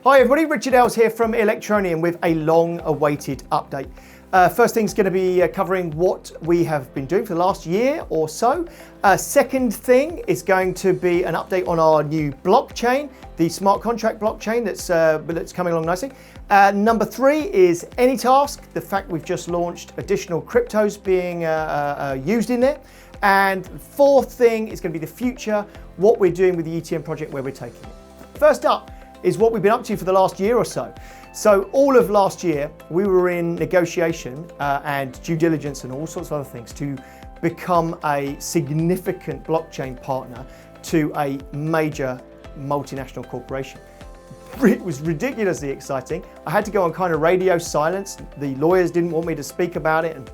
Hi everybody, Richard Ells here from Electroneum with a long-awaited update. First thing's going to be covering what we have been doing for the last year or so. Second thing is going to be an update on our new blockchain, the smart contract blockchain that's coming along nicely. Number 3 is AnyTask, the fact we've just launched additional cryptos being used in there. And fourth thing is going to be the future, what we're doing with the ETN project, where we're taking it. First up is what we've been up to for the last year or so. So all of last year, we were in negotiation and due diligence and all sorts of other things to become a significant blockchain partner to a major multinational corporation. It was ridiculously exciting. I had to go on kind of radio silence. The lawyers didn't want me to speak about it,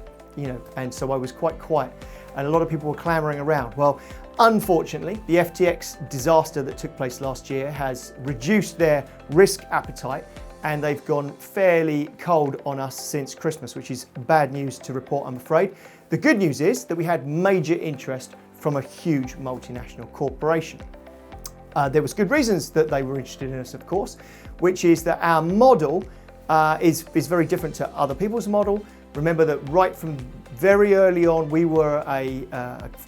and so I was quite quiet. And a lot of people were clamoring around. Well, unfortunately, the FTX disaster that took place last year has reduced their risk appetite, and they've gone fairly cold on us since Christmas, which is bad news to report, I'm afraid. The good news is that we had major interest from a huge multinational corporation. There was good reasons that they were interested in us, of course, which is that our model is very different to other people's model. Remember that right from very early on, we were a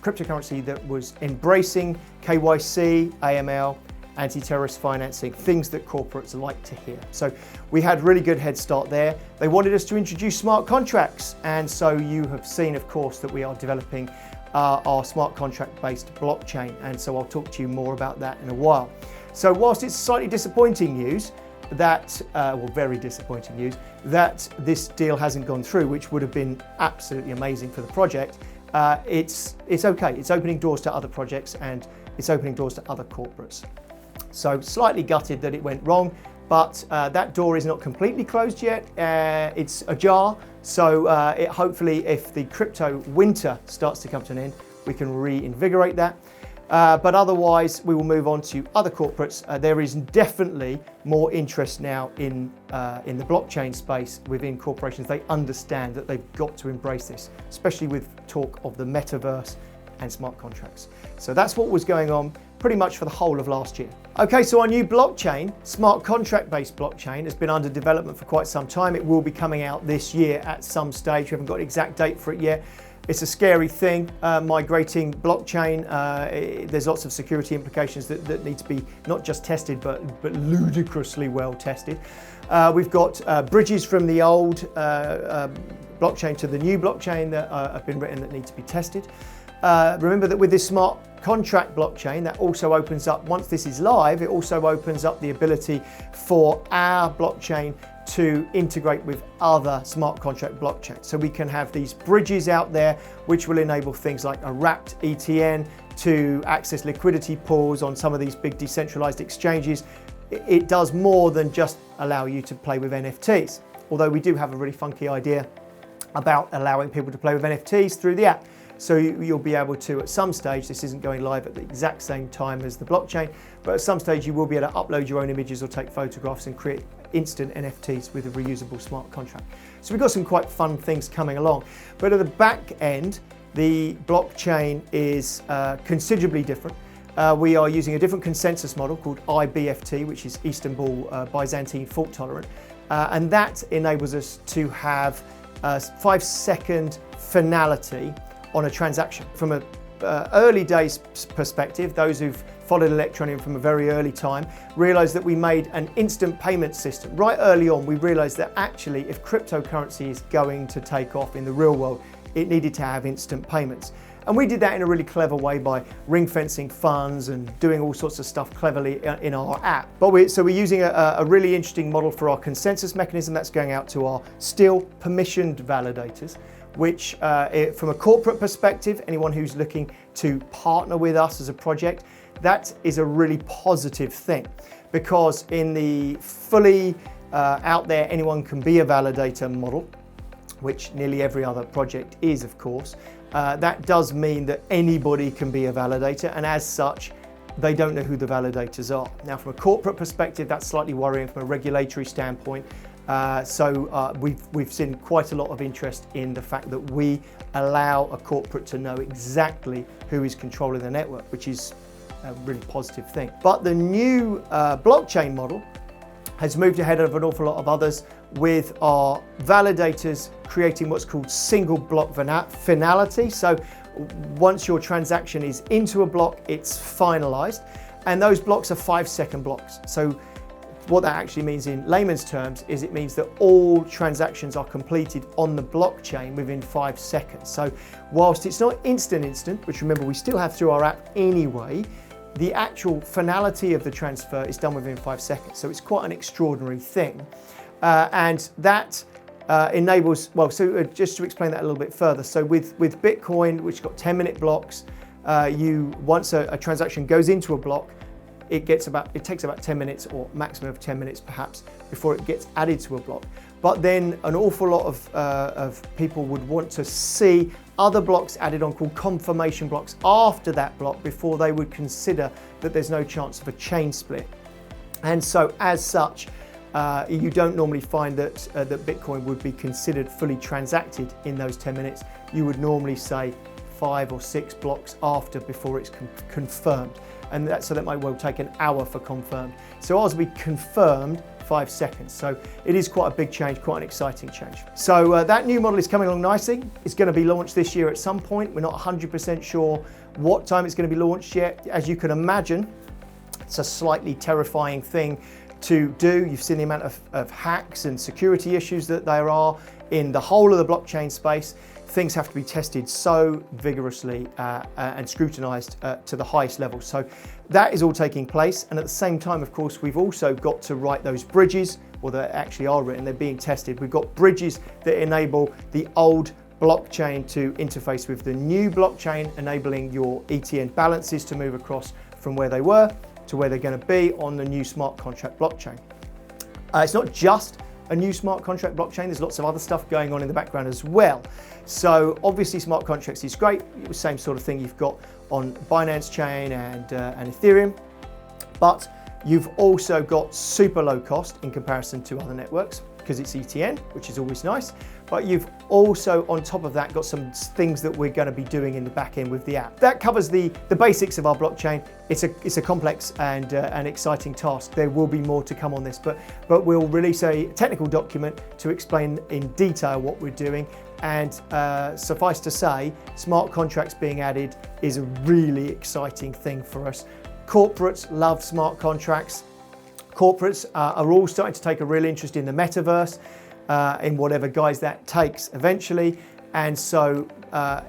cryptocurrency that was embracing KYC, AML, anti-terrorist financing, things that corporates like to hear. So we had really good head start there. They wanted us to introduce smart contracts. And so you have seen, of course, that we are developing our smart contract-based blockchain. And so I'll talk to you more about that in a while. So whilst it's slightly disappointing news, very disappointing news, that this deal hasn't gone through, which would have been absolutely amazing for the project. It's okay. It's opening doors to other projects and it's opening doors to other corporates. So slightly gutted that it went wrong, but that door is not completely closed yet. It's ajar. So hopefully if the crypto winter starts to come to an end, we can reinvigorate that. But otherwise, we will move on to other corporates. There is definitely more interest now in the blockchain space within corporations. They understand that they've got to embrace this, especially with talk of the metaverse and smart contracts. So that's what was going on pretty much for the whole of last year. Okay, so our new blockchain, smart contract-based blockchain, has been under development for quite some time. It will be coming out this year at some stage. We haven't got an exact date for it yet. It's a scary thing, migrating blockchain. There's lots of security implications that need to be not just tested, but ludicrously well tested. We've got bridges from the old blockchain to the new blockchain that have been written that need to be tested. Remember that with this smart contract blockchain, that also opens up, once this is live, it also opens up the ability for our blockchain to integrate with other smart contract blockchains. So we can have these bridges out there, which will enable things like a wrapped ETN to access liquidity pools on some of these big decentralized exchanges. It does more than just allow you to play with NFTs, although we do have a really funky idea about allowing people to play with NFTs through the app. So you'll be able to, at some stage, this isn't going live at the exact same time as the blockchain, but at some stage you will be able to upload your own images or take photographs and create instant NFTs with a reusable smart contract. So we've got some quite fun things coming along. But at the back end, the blockchain is considerably different. We are using a different consensus model called IBFT, which is Istanbul Byzantine fault tolerant. And that enables us to have 5-second finality on a transaction. From an early days perspective, those who've followed Electroneum from a very early time realized that we made an instant payment system. Right early on, we realized that actually if cryptocurrency is going to take off in the real world, it needed to have instant payments. And we did that in a really clever way by ring fencing funds and doing all sorts of stuff cleverly in our app. So we're using a really interesting model for our consensus mechanism that's going out to our still permissioned validators, which from a corporate perspective, anyone who's looking to partner with us as a project, that is a really positive thing, because in the fully out there, anyone can be a validator model, which nearly every other project is, of course. That does mean that anybody can be a validator, and as such, they don't know who the validators are. Now, from a corporate perspective, that's slightly worrying from a regulatory standpoint. We've seen quite a lot of interest in the fact that we allow a corporate to know exactly who is controlling the network, which is a really positive thing. But the new blockchain model has moved ahead of an awful lot of others with our validators creating what's called single block finality. So once your transaction is into a block, it's finalized, and those blocks are 5-second blocks. So what that actually means in layman's terms is it means that all transactions are completed on the blockchain within 5 seconds. So whilst it's not instant, which remember we still have through our app anyway, the actual finality of the transfer is done within 5 seconds. So it's quite an extraordinary thing. And that enables, well, so just to explain that a little bit further. So with Bitcoin, which got 10-minute blocks, once a transaction goes into a block, it takes about 10 minutes or maximum of 10 minutes perhaps before it gets added to a block. But then an awful lot of people would want to see other blocks added on called confirmation blocks after that block before they would consider that there's no chance of a chain split. And so as such, you don't normally find that Bitcoin would be considered fully transacted in those 10 minutes. You would normally say 5 or 6 blocks after before it's confirmed. And so that might well take an hour for confirmed. So ours will be confirmed 5 seconds. So it is quite a big change, quite an exciting change. So that new model is coming along nicely. It's going to be launched this year at some point. We're not 100% sure what time it's going to be launched yet. As you can imagine, it's a slightly terrifying thing to do. You've seen the amount of hacks and security issues that there are in the whole of the blockchain space. Things have to be tested so vigorously and scrutinized to the highest level. So that is all taking place. And at the same time, of course, we've also got to write those bridges, or they actually are written, they're being tested. We've got bridges that enable the old blockchain to interface with the new blockchain, enabling your ETN balances to move across from where they were to where they're going to be on the new smart contract blockchain. It's not just a new smart contract blockchain, there's lots of other stuff going on in the background as well. So obviously smart contracts is great, the same sort of thing you've got on Binance Chain and Ethereum, but you've also got super low cost in comparison to other networks because it's ETN, which is always nice, but you've also on top of that got some things that we're going to be doing in the back end with the app. That covers the basics of our blockchain. It's a complex and an exciting task. There will be more to come on this, but we'll release a technical document to explain in detail what we're doing. And suffice to say, smart contracts being added is a really exciting thing for us. Corporates love smart contracts. Corporates are all starting to take a real interest in the metaverse, in whatever guise that takes eventually. And so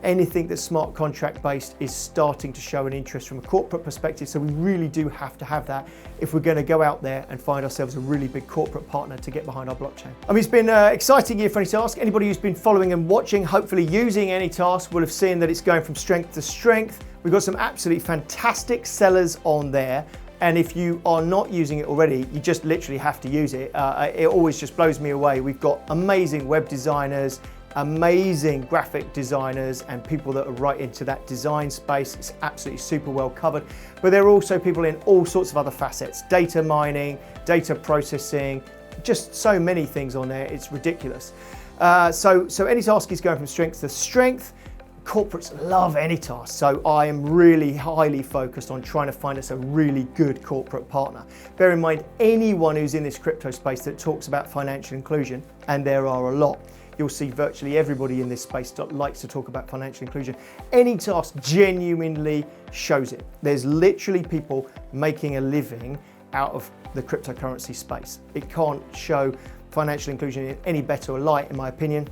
anything that's smart contract based is starting to show an interest from a corporate perspective. So we really do have to have that if we're going to go out there and find ourselves a really big corporate partner to get behind our blockchain. I mean, it's been an exciting year for AnyTask. Anybody who's been following and watching, hopefully using AnyTask, will have seen that it's going from strength to strength. We've got some absolutely fantastic sellers on there. And if you are not using it already, you just literally have to use it. It always just blows me away. We've got amazing web designers, amazing graphic designers, and people that are right into that design space. It's absolutely super well covered. But there are also people in all sorts of other facets, data mining, data processing, just so many things on there. It's ridiculous. So AnyTask is going from strength to strength. Corporates love AnyTask, so I am really highly focused on trying to find us a really good corporate partner. Bear in mind, anyone who's in this crypto space that talks about financial inclusion, and there are a lot, you'll see virtually everybody in this space that likes to talk about financial inclusion. AnyTask genuinely shows it. There's literally people making a living out of the cryptocurrency space. It can't show financial inclusion in any better light, in my opinion,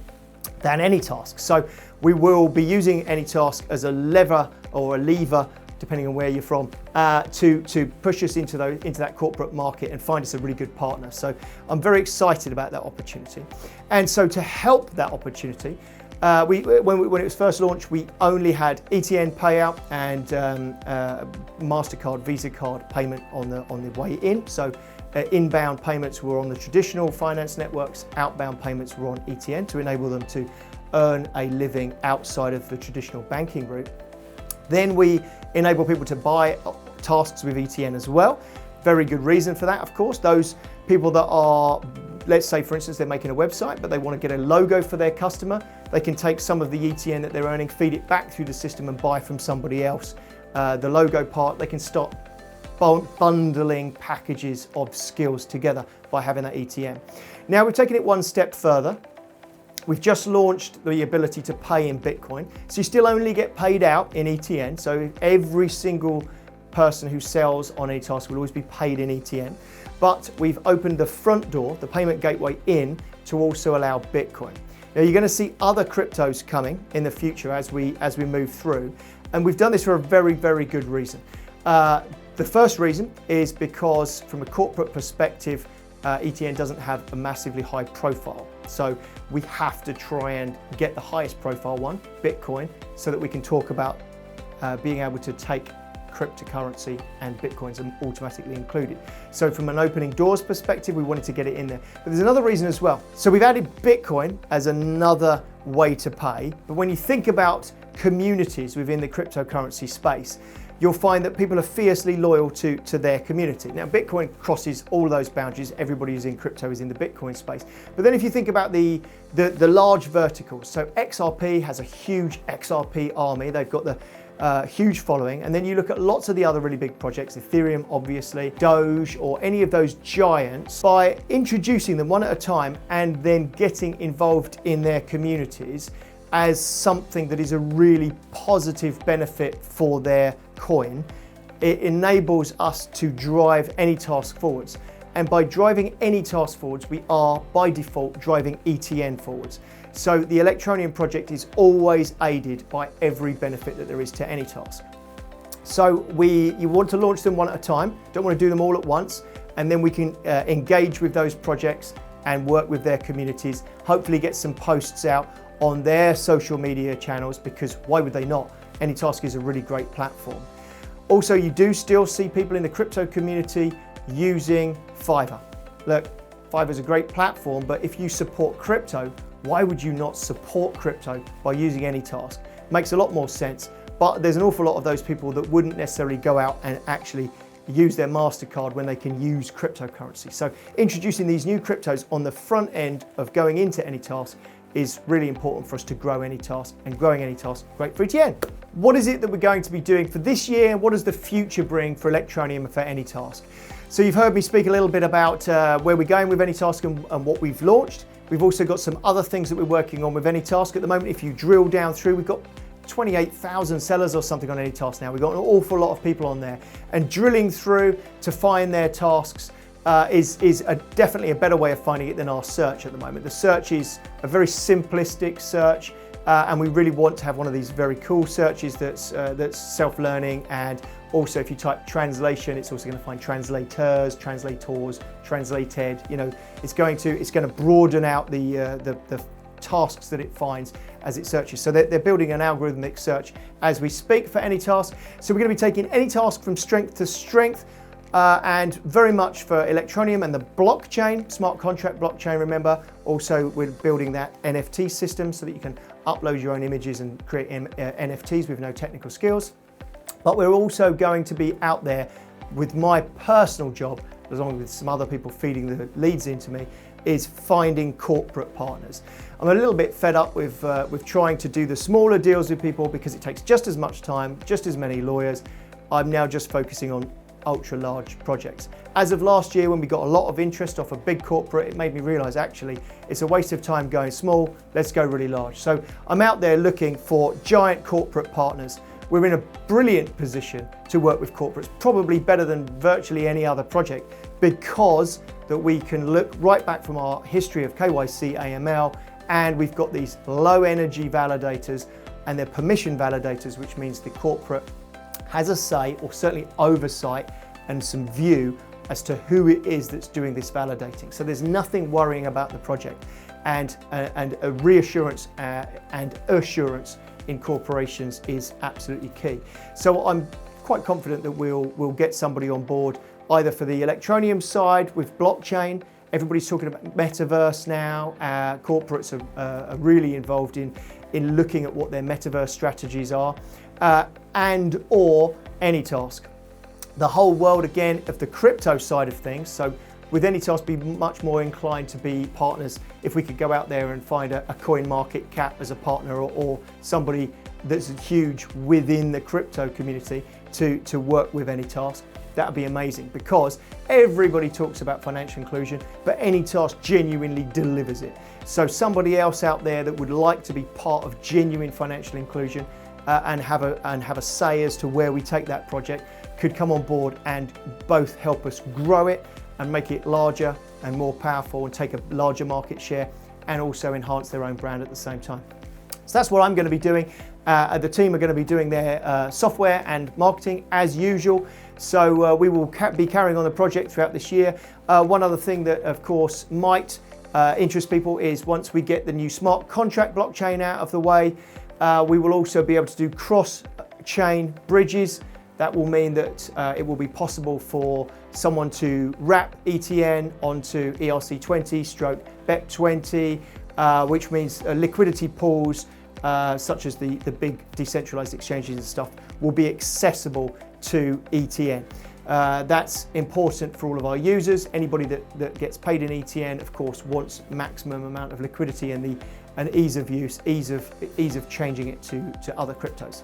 than AnyTask. So we will be using AnyTask as a lever or a lever, depending on where you're from, to push us into that corporate market and find us a really good partner. So I'm very excited about that opportunity. And so to help that opportunity, when it was first launched, we only had ETN payout and MasterCard, Visa card payment on the way in. So inbound payments were on the traditional finance networks, outbound payments were on ETN to enable them to earn a living outside of the traditional banking route. Then we enable people to buy tasks with ETN as well. Very good reason for that, of course. Those people that are, let's say for instance, they're making a website, but they want to get a logo for their customer, they can take some of the ETN that they're earning, feed it back through the system and buy from somebody else. The logo part, they can start bundling packages of skills together by having that ETN. Now we've taken it one step further. We've just launched the ability to pay in Bitcoin. So you still only get paid out in ETN. So every single person who sells on AnyTask will always be paid in ETN. But we've opened the front door, the payment gateway in, to also allow Bitcoin. Now you're going to see other cryptos coming in the future as we move through. And we've done this for a very, very good reason. The first reason is because from a corporate perspective, ETN doesn't have a massively high profile. So we have to try and get the highest profile one, Bitcoin, so that we can talk about being able to take cryptocurrency and Bitcoins are automatically included. So from an opening doors perspective, we wanted to get it in there. But there's another reason as well. So we've added Bitcoin as another way to pay. But when you think about communities within the cryptocurrency space, you'll find that people are fiercely loyal to their community. Now, Bitcoin crosses all those boundaries. Everybody who's in crypto is in the Bitcoin space. But then if you think about the large verticals, so XRP has a huge XRP army. They've got the huge following. And then you look at lots of the other really big projects, Ethereum, obviously, Doge, or any of those giants. By introducing them one at a time and then getting involved in their communities as something that is a really positive benefit for their coin, it enables us to drive AnyTask forwards. And by driving AnyTask forwards, we are by default driving ETN forwards. So the Electroneum project is always aided by every benefit that there is to AnyTask. So you want to launch them one at a time, don't want to do them all at once, and then we can engage with those projects and work with their communities, hopefully get some posts out on their social media channels, because why would they not? AnyTask is a really great platform. Also, you do still see people in the crypto community using Fiverr. Look, Fiverr is a great platform, but if you support crypto, why would you not support crypto by using AnyTask? Makes a lot more sense, but there's an awful lot of those people that wouldn't necessarily go out and actually use their MasterCard when they can use cryptocurrency. So introducing these new cryptos on the front end of going into AnyTask is really important for us to grow AnyTask, and growing AnyTask, great for ETN. What is it that we're going to be doing for this year, and what does the future bring for Electroneum and for AnyTask? So you've heard me speak a little bit about where we're going with AnyTask and what we've launched. We've also got some other things that we're working on with AnyTask at the moment. If you drill down through, we've got 28,000 sellers or something on AnyTask now. We've got an awful lot of people on there, and drilling through to find their tasks is definitely a better way of finding it than our search at the moment. The search is a very simplistic search, and we really want to have one of these very cool searches that's self-learning. And also, if you type translation, it's also going to find translators, translated. You know, it's going to broaden out the tasks that it finds as it searches. So they're building an algorithmic search as we speak for AnyTask. So we're going to be taking AnyTask from strength to strength. And very much for Electroneum and the blockchain, smart contract blockchain, remember. Also, we're building that NFT system so that you can upload your own images and create NFTs with no technical skills. But we're also going to be out there with my personal job, along with some other people feeding the leads into me, is finding corporate partners. I'm a little bit fed up with trying to do the smaller deals with people because it takes just as much time, just as many lawyers. I'm now just focusing on ultra large projects. As of last year, when we got a lot of interest off a big corporate, it made me realize actually it's a waste of time going small, let's go really large. So I'm out there looking for giant corporate partners. We're in a brilliant position to work with corporates, probably better than virtually any other project, because that we can look right back from our history of KYC, AML, and we've got these low energy validators and they're permission validators, which means the corporate has a say, or certainly oversight and some view as to who it is that's doing this validating. So there's nothing worrying about the project, and a reassurance and assurance in corporations is absolutely key. So I'm quite confident that we'll get somebody on board either for the Electroneum side with blockchain. Everybody's talking about metaverse now. Corporates are really involved in looking at what their metaverse strategies are, and or AnyTask. The whole world again of the crypto side of things. So with AnyTask, be much more inclined to be partners if we could go out there and find a coin market cap as a partner, or somebody that's huge within the crypto community to work with AnyTask. that would be amazing, because everybody talks about financial inclusion, but AnyTask genuinely delivers it. So somebody else out there that would like to be part of genuine financial inclusion and have a say as to where we take that project could come on board and both help us grow it and make it larger and more powerful and take a larger market share, and also enhance their own brand at the same time. So that's what I'm going to be doing. The team are going to be doing their software and marketing as usual. So we will be carrying on the project throughout this year. One other thing that, of course, might interest people is once we get the new smart contract blockchain out of the way, we will also be able to do cross-chain bridges. That will mean that it will be possible for someone to wrap ETN onto ERC20 / BEP20, which means liquidity pools such as the big decentralized exchanges and stuff will be accessible to ETN. That's important for all of our users. Anybody that gets paid in ETN, of course, wants maximum amount of liquidity and ease of use, ease of changing it to other cryptos.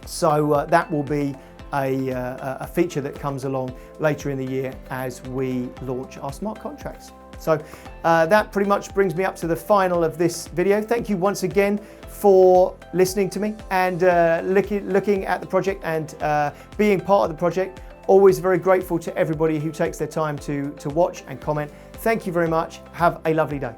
So that will be a feature that comes along later in the year as we launch our smart contracts. So that pretty much brings me up to the final of this video. Thank you once again for listening to me and looking at the project and being part of the project. Always very grateful to everybody who takes their time to watch and comment. Thank you very much. Have a lovely day.